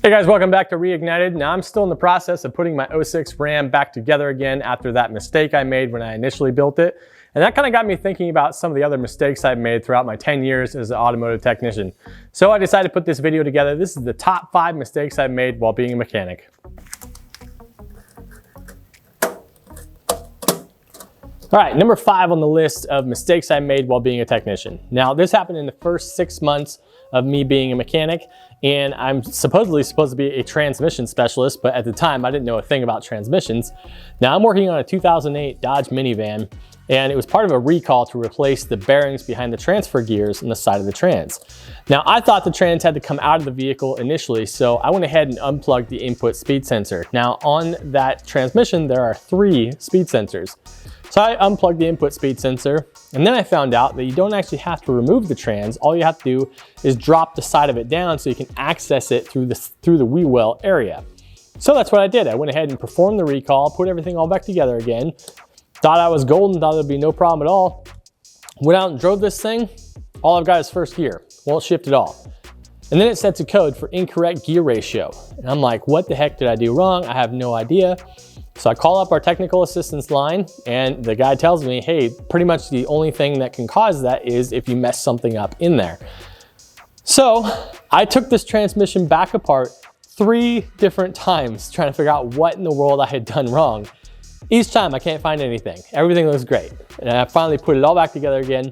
Hey guys, welcome back to Reignited. Now I'm still in the process of putting my '06 Ram back together again after that mistake I made when I initially built it. And that kind of got me thinking about some of the other mistakes I've made throughout my 10 years as an automotive technician. So I decided to put this video together. This is the top 5 mistakes I've made while being a mechanic. All right, number 5 on the list of mistakes I made while being a technician. Now, this happened in the first 6 months of me being a mechanic, and I'm supposed to be a transmission specialist, but at the time I didn't know a thing about transmissions. Now I'm working on a 2008 Dodge minivan, and it was part of a recall to replace the bearings behind the transfer gears on the side of the trans. Now I thought the trans had to come out of the vehicle initially, so I went ahead and unplugged the input speed sensor. Now on that transmission, there are 3 speed sensors. So I unplugged the input speed sensor, and then I found out that you don't actually have to remove the trans. All you have to do is drop the side of it down so you can access it through the wheel well area. So that's what I did. I went ahead and performed the recall, put everything all back together again, thought I was golden, thought there'd be no problem at all. Went out and drove this thing. All I've got is first gear. Won't shift at all. And then it sets a code for incorrect gear ratio. And I'm like, what the heck did I do wrong? I have no idea. So I call up our technical assistance line, and the guy tells me, hey, pretty much the only thing that can cause that is if you mess something up in there. So I took this transmission back apart 3 different times trying to figure out what in the world I had done wrong. Each time I can't find anything. Everything looks great. And I finally put it all back together again.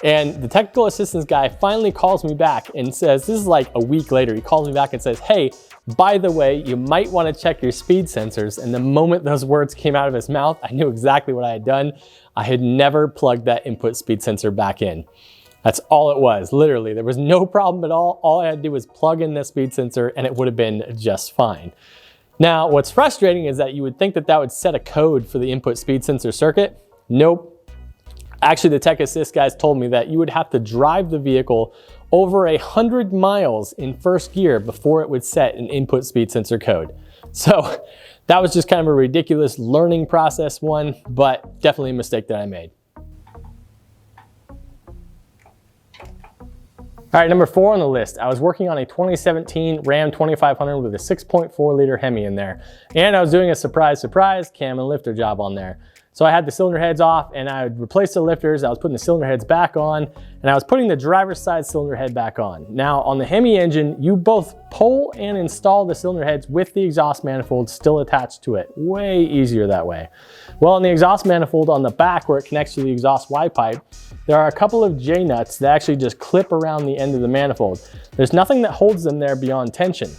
And the technical assistance guy finally calls me back and says, this is like a week later, he calls me back and says, hey, by the way, you might want to check your speed sensors. And the moment those words came out of his mouth, I knew exactly what I had done. I had never plugged that input speed sensor back in. That's all it was, literally. There was no problem at all. All I had to do was plug in the speed sensor and it would have been just fine. Now, what's frustrating is that you would think that that would set a code for the input speed sensor circuit. Nope. Actually, the tech assist guys told me that you would have to drive the vehicle over 100 miles in first gear before it would set an input speed sensor code. So that was just kind of a ridiculous learning process one, but definitely a mistake that I made. All right, number 4 on the list. I was working on a 2017 Ram 2500 with a 6.4 liter Hemi in there. And I was doing a surprise cam and lifter job on there. So I had the cylinder heads off and I would replace the lifters. I was putting the cylinder heads back on and I was putting the driver's side cylinder head back on. Now on the Hemi engine, you both pull and install the cylinder heads with the exhaust manifold still attached to it. Way easier that way. Well, on the exhaust manifold on the back where it connects to the exhaust Y pipe, there are a couple of J-nuts that actually just clip around the end of the manifold. There's nothing that holds them there beyond tension.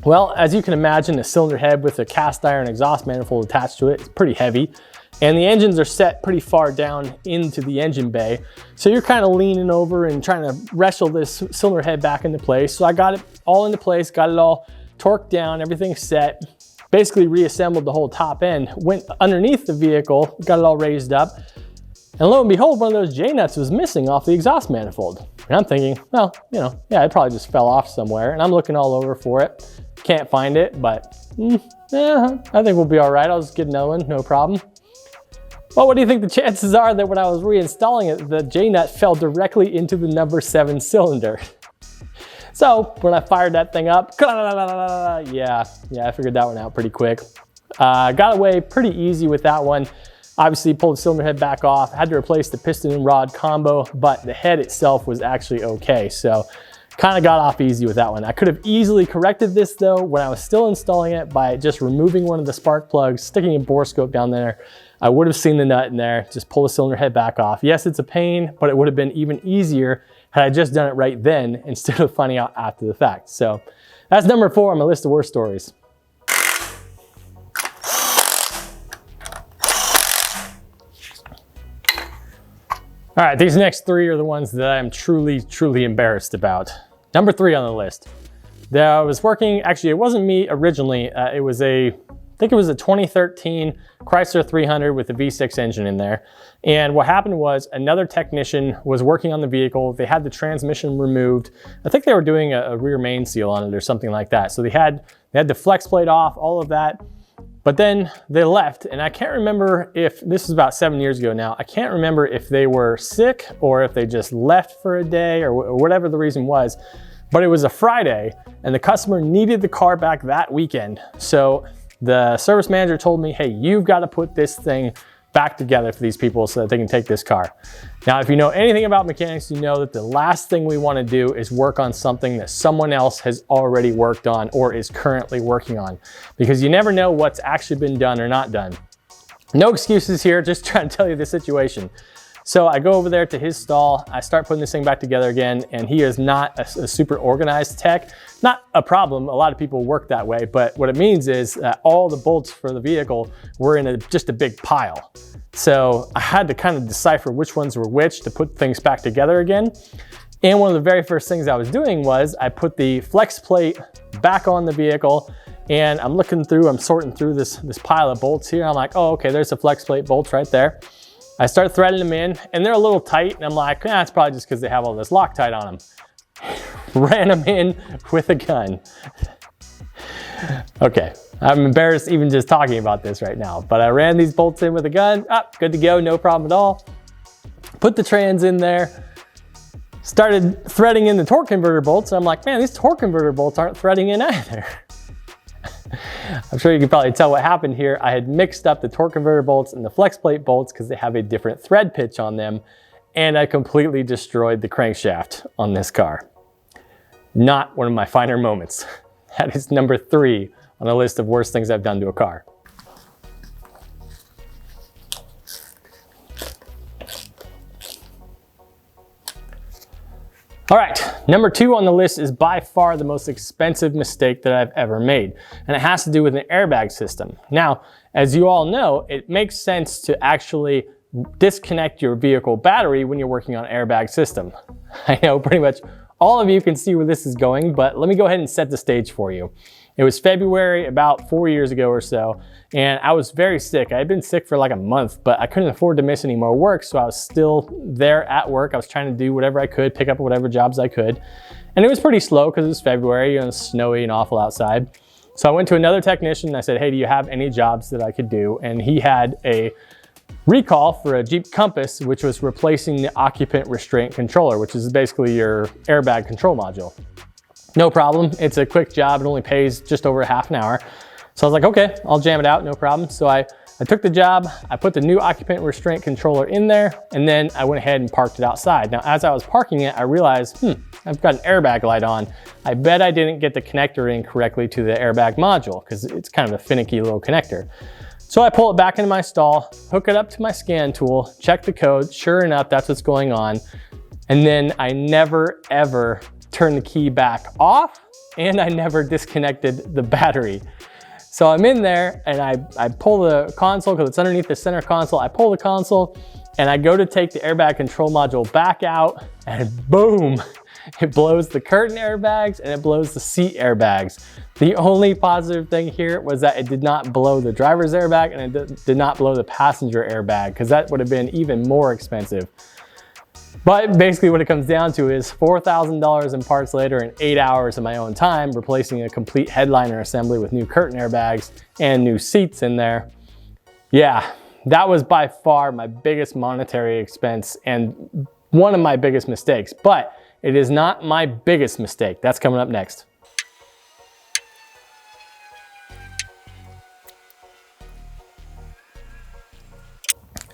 Well, as you can imagine, a cylinder head with a cast iron exhaust manifold attached to it is pretty heavy. And the engines are set pretty far down into the engine bay. So you're kind of leaning over and trying to wrestle this cylinder head back into place. So I got it all into place, got it all torqued down, everything set, basically reassembled the whole top end, went underneath the vehicle, got it all raised up. And lo and behold, one of those J-nuts was missing off the exhaust manifold. And I'm thinking, well, you know, yeah, it probably just fell off somewhere. And I'm looking all over for it. Can't find it, but I think we'll be all right. I'll just get another one, no problem. Well, what do you think the chances are that when I was reinstalling it, the J-nut fell directly into the number 7 cylinder? So when I fired that thing up, yeah, I figured that one out pretty quick. Got away pretty easy with that one. Obviously pulled the cylinder head back off, had to replace the piston and rod combo, but the head itself was actually okay. So kind of got off easy with that one. I could have easily corrected this though when I was still installing it by just removing one of the spark plugs, sticking a borescope down there. I would have seen the nut in there, just pull the cylinder head back off. Yes, it's a pain, but it would have been even easier had I just done it right then instead of finding out after the fact. So that's number 4 on my list of worst stories. All right, these next 3 are the ones that I'm truly embarrassed about. Number 3 on the list. I was working, actually it wasn't me originally, it was I think it was a 2013 Chrysler 300 with a V6 engine in there. And what happened was another technician was working on the vehicle. They had the transmission removed. I think they were doing a rear main seal on it or something like that. So they had the flex plate off, all of that. But then they left, and I can't remember if, this was about 7 years ago now, I can't remember if they were sick or if they just left for a day or whatever the reason was. But it was a Friday and the customer needed the car back that weekend. So the service manager told me, hey, you've got to put this thing back together for these people so that they can take this car. Now, if you know anything about mechanics, you know that the last thing we want to do is work on something that someone else has already worked on or is currently working on, because you never know what's actually been done or not done. No excuses here, just trying to tell you the situation. So I go over there to his stall, I start putting this thing back together again, and he is not a super organized tech. Not a problem, a lot of people work that way, but what it means is that all the bolts for the vehicle were in just a big pile. So I had to kind of decipher which ones were which to put things back together again. And one of the very first things I was doing was I put the flex plate back on the vehicle, and I'm looking through, I'm sorting through this pile of bolts here. I'm like, oh, okay, there's the flex plate bolts right there. I start threading them in, and they're a little tight, and I'm like, it's probably just because they have all this Loctite on them. Ran them in with a gun. Okay, I'm embarrassed even just talking about this right now, but I ran these bolts in with a gun. Good to go, no problem at all. Put the trans in there, started threading in the torque converter bolts, and I'm like, man, these torque converter bolts aren't threading in either. I'm sure you can probably tell what happened here. I had mixed up the torque converter bolts and the flex plate bolts because they have a different thread pitch on them, and I completely destroyed the crankshaft on this car. Not one of my finer moments. That is number 3 on the list of worst things I've done to a car. All right, number 2 on the list is by far the most expensive mistake that I've ever made, and it has to do with an airbag system. Now, as you all know, it makes sense to actually disconnect your vehicle battery when you're working on an airbag system. I know pretty much all of you can see where this is going, but let me go ahead and set the stage for you. It was February, about 4 years ago or so, and I was very sick. I had been sick for like a month, but I couldn't afford to miss any more work, so I was still there at work. I was trying to do whatever I could, pick up whatever jobs I could. And it was pretty slow because it was February and it was snowy and awful outside. So I went to another technician and I said, hey, do you have any jobs that I could do? And he had a recall for a Jeep Compass, which was replacing the occupant restraint controller, which is basically your airbag control module. No problem, it's a quick job, it only pays just over half an hour. So I was like, okay, I'll jam it out, no problem. So I took the job, I put the new occupant restraint controller in there, and then I went ahead and parked it outside. Now, as I was parking it, I realized, I've got an airbag light on. I bet I didn't get the connector in correctly to the airbag module, because it's kind of a finicky little connector. So I pull it back into my stall, hook it up to my scan tool, check the code, sure enough, that's what's going on. And then I never, ever turn the key back off, and I never disconnected the battery. So I'm in there and I pull the console because it's underneath the center console. I pull the console and I go to take the airbag control module back out, and boom, it blows the curtain airbags and it blows the seat airbags. The only positive thing here was that it did not blow the driver's airbag and it did not blow the passenger airbag, because that would have been even more expensive. But basically what it comes down to is $4,000 in parts later and 8 hours of my own time replacing a complete headliner assembly with new curtain airbags and new seats in there. Yeah, that was by far my biggest monetary expense and one of my biggest mistakes, but it is not my biggest mistake. That's coming up next.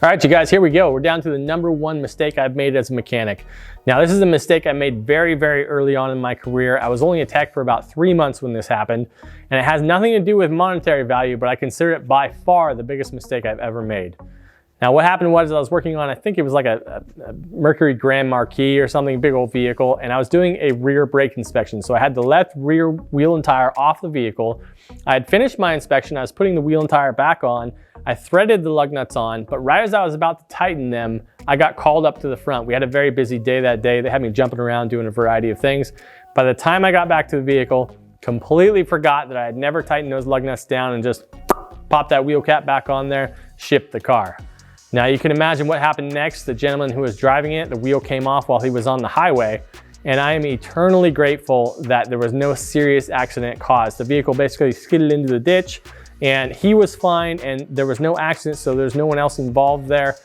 All right, you guys, here we go. We're down to the number 1 mistake I've made as a mechanic. Now, this is a mistake I made very, very early on in my career. I was only a tech for about 3 months when this happened, and it has nothing to do with monetary value, but I consider it by far the biggest mistake I've ever made. Now, what happened was I was working on, I think it was like a Mercury Grand Marquis or something, big old vehicle, and I was doing a rear brake inspection. So I had the left rear wheel and tire off the vehicle. I had finished my inspection. I was putting the wheel and tire back on. I threaded the lug nuts on, but right as I was about to tighten them, I got called up to the front. We had a very busy day that day. They had me jumping around doing a variety of things. By the time I got back to the vehicle, completely forgot that I had never tightened those lug nuts down and just popped that wheel cap back on there, shipped the car. Now you can imagine what happened next. The gentleman who was driving it, the wheel came off while he was on the highway, and I am eternally grateful that there was no serious accident caused. The vehicle basically skidded into the ditch, and he was fine, and there was no accident, so there's no one else involved there.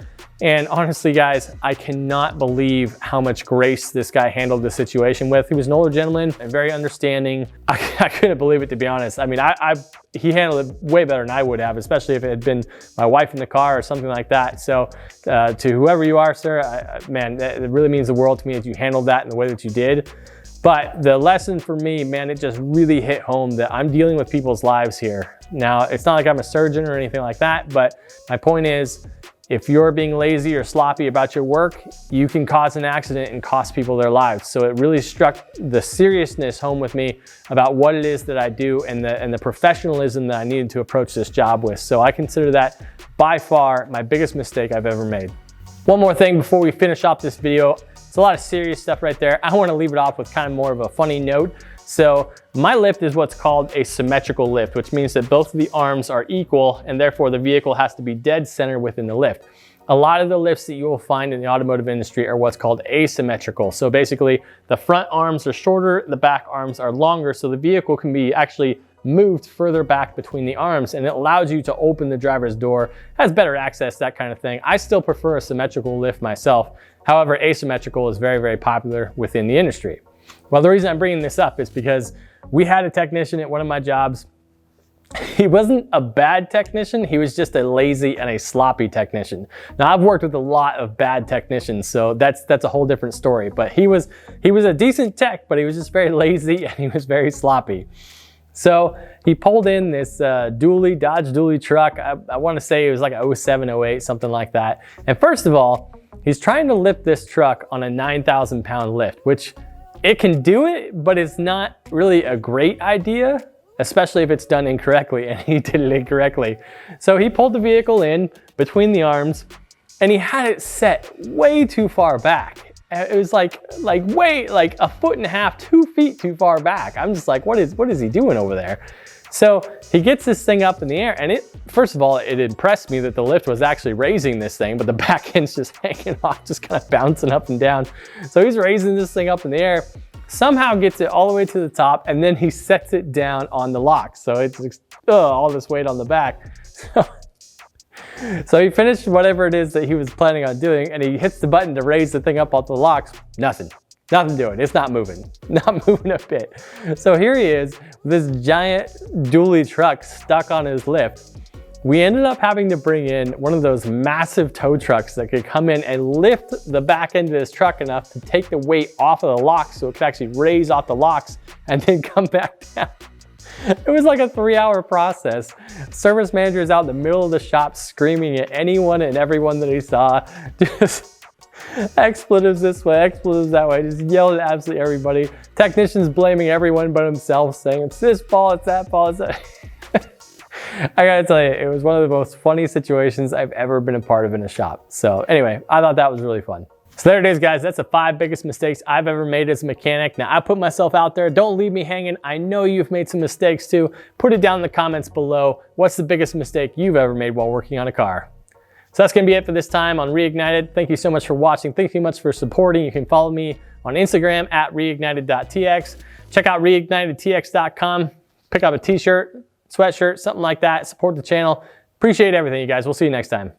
And honestly, guys, I cannot believe how much grace this guy handled the situation with. He was an older gentleman and very understanding. I couldn't believe it, to be honest. I mean, he handled it way better than I would have, especially if it had been my wife in the car or something like that. So to whoever you are, sir, man, it really means the world to me that you handled that in the way that you did. But the lesson for me, man, it just really hit home that I'm dealing with people's lives here. Now, it's not like I'm a surgeon or anything like that, but my point is, if you're being lazy or sloppy about your work, you can cause an accident and cost people their lives. So it really struck the seriousness home with me about what it is that I do and the professionalism that I needed to approach this job with. So I consider that by far my biggest mistake I've ever made. One more thing before we finish off this video. It's a lot of serious stuff right there. I want to leave it off with kind of more of a funny note. So my lift is what's called a symmetrical lift, which means that both of the arms are equal and therefore the vehicle has to be dead center within the lift. A lot of the lifts that you will find in the automotive industry are what's called asymmetrical. So basically the front arms are shorter, the back arms are longer, so the vehicle can be actually moved further back between the arms, and it allows you to open the driver's door, has better access, that kind of thing. I still prefer a symmetrical lift myself. However, asymmetrical is very, very popular within the industry. Well, the reason I'm bringing this up is because we had a technician at one of my jobs. He wasn't a bad technician, he was just a lazy and a sloppy technician. Now, I've worked with a lot of bad technicians, so that's a whole different story. But he was a decent tech, but he was just very lazy and he was very sloppy. So he pulled in this Dodge Dually truck. I want to say it was like a 07, 08, something like that. And first of all, he's trying to lift this truck on a 9,000 pound lift, which it can do it, but it's not really a great idea, especially if it's done incorrectly, and he did it incorrectly. So he pulled the vehicle in between the arms and he had it set way too far back. It was like a foot and a half, 2 feet too far back. I'm just like, what is he doing over there? So he gets this thing up in the air, and first of all, it impressed me that the lift was actually raising this thing, but the back end's just hanging off, just kind of bouncing up and down. So he's raising this thing up in the air, somehow gets it all the way to the top, and then he sets it down on the lock. So it's all this weight on the back. So he finished whatever it is that he was planning on doing, and he hits the button to raise the thing up off the locks. Nothing doing. It's not moving. Not moving a bit. So here he is, with this giant dually truck stuck on his lift. We ended up having to bring in one of those massive tow trucks that could come in and lift the back end of this truck enough to take the weight off of the locks so it could actually raise off the locks and then come back down. It was like a 3-hour process. Service manager is out in the middle of the shop screaming at anyone and everyone that he saw. Just expletives this way, expletives that way, just yelling at absolutely everybody. Technicians blaming everyone but himself, saying it's this fault, it's that fault, it's that. I gotta tell you, it was one of the most funny situations I've ever been a part of in a shop. So anyway, I thought that was really fun. So there it is, guys. That's the 5 biggest mistakes I've ever made as a mechanic. Now, I put myself out there. Don't leave me hanging. I know you've made some mistakes too. Put it down in the comments below. What's the biggest mistake you've ever made while working on a car? So that's going to be it for this time on Reignited. Thank you so much for watching. Thank you so much for supporting. You can follow me on Instagram at reignited.tx. Check out reignitedtx.com. Pick up a t-shirt, sweatshirt, something like that. Support the channel. Appreciate everything, you guys. We'll see you next time.